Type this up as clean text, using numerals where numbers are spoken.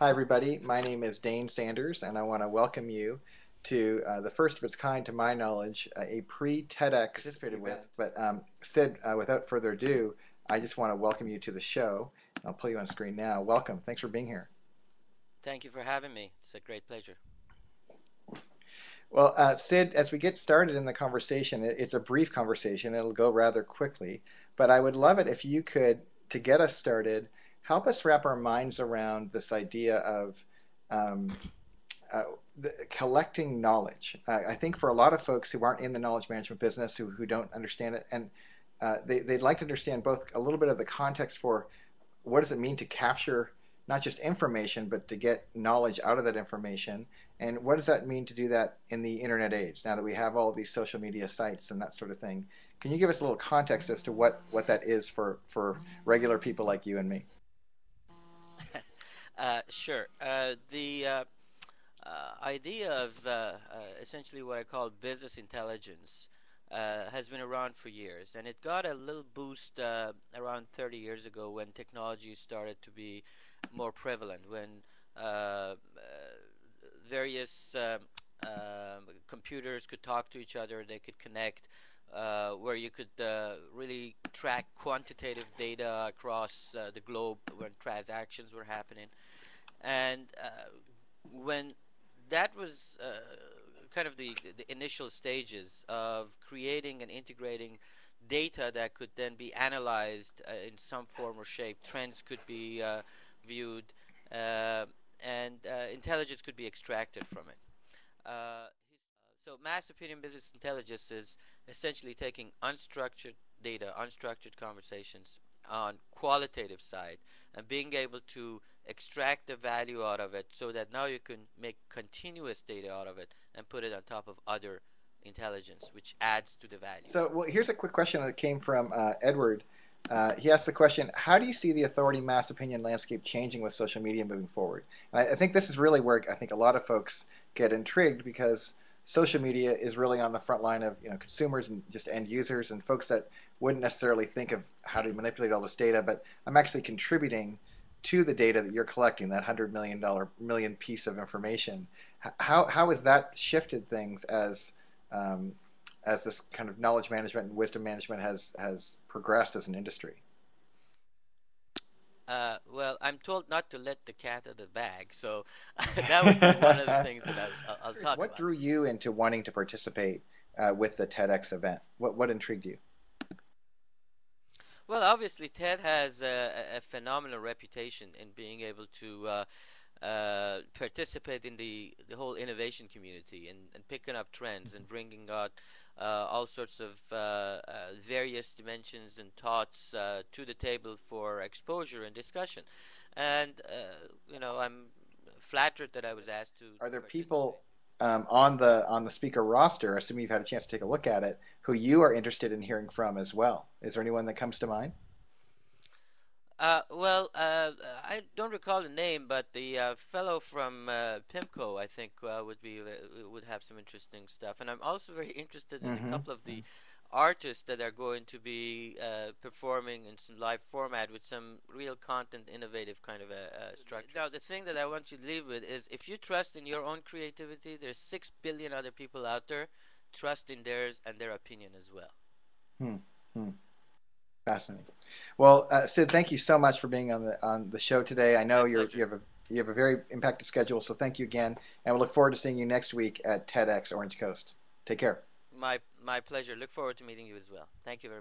Hi, everybody. My name is Dane Sanders, and I want to welcome you to the first of its kind, to my knowledge, a pre-TEDx participated with. But Sid, without further ado, I just want to welcome you to the show. I'll pull you on screen now. Welcome. Thanks for being here. Thank you for having me. It's a great pleasure. Well, Sid, as we get started in the conversation, it's a brief conversation. It'll go rather quickly, but I would love it if you could, to get us started, help us wrap our minds around this idea of um, collecting knowledge. I think for a lot of folks who aren't in the knowledge management business, who don't understand it, and they'd like to understand both a little bit of the context for what does it mean to capture not just information, but to get knowledge out of that information, and what does that mean to do that in the internet age, now that we have all of these social media sites and that sort of thing. Can you give us a little context as to what that is for regular people like you and me? Sure. The idea of essentially what I call business intelligence has been around for years, and it got a little boost around 30 years ago when technology started to be more prevalent, when various computers could talk to each other, they could connect, where you could really track quantitative data across the globe when transactions were happening. And when that was kind of the initial stages of creating and integrating data that could then be analyzed in some form or shape, trends could be viewed, and intelligence could be extracted from it. Uh, so mass opinion business intelligence is essentially taking unstructured data, unstructured conversations on qualitative side, and being able to extract the value out of it so that now you can make continuous data out of it and put it on top of other intelligence, which adds to the value. So, well, here's a quick question that came from Edward. He asked the question, how do you see the authority mass opinion landscape changing with social media moving forward? And I think this is really where I think a lot of folks get intrigued, because social media is really on the front line of consumers and just end users and folks that wouldn't necessarily think of how to manipulate all this data, but I'm actually contributing to the data that you're collecting, that $100 million piece of information. How has that shifted things as this kind of knowledge management and wisdom management has progressed as an industry? Well, I'm told not to let the cat out of the bag, so that would be one of the things that I'll talk What about. drew you into wanting to participate with the TEDx event? What intrigued you? Well, obviously, TED has a phenomenal reputation in being able to participate in the whole innovation community, and picking up trends and bringing out all sorts of various dimensions and thoughts to the table for exposure and discussion. And I'm flattered that I was asked Are to there participate. people on the speaker roster, assuming you've had a chance to take a look at it, who you are interested in hearing from as well? Is there anyone that comes to mind? Well, I don't recall the name, but the fellow from PIMCO, I think, would have some interesting stuff. And I'm also very interested in a Mm-hmm. couple of the artists that are going to be performing in some live format with some real content, innovative kind of a structure. Now, the thing that I want you to leave with is, if you trust in your own creativity, there's 6 billion other people out there. Trust in theirs and their opinion as well. Hmm. Hmm. Fascinating. Well, Sid, thank you so much for being on the show today. I My know pleasure. you have a very impacted schedule, so thank you again, and we look forward to seeing you next week at TEDx Orange Coast. Take care. My pleasure. Look forward to meeting you as well. Thank you very much.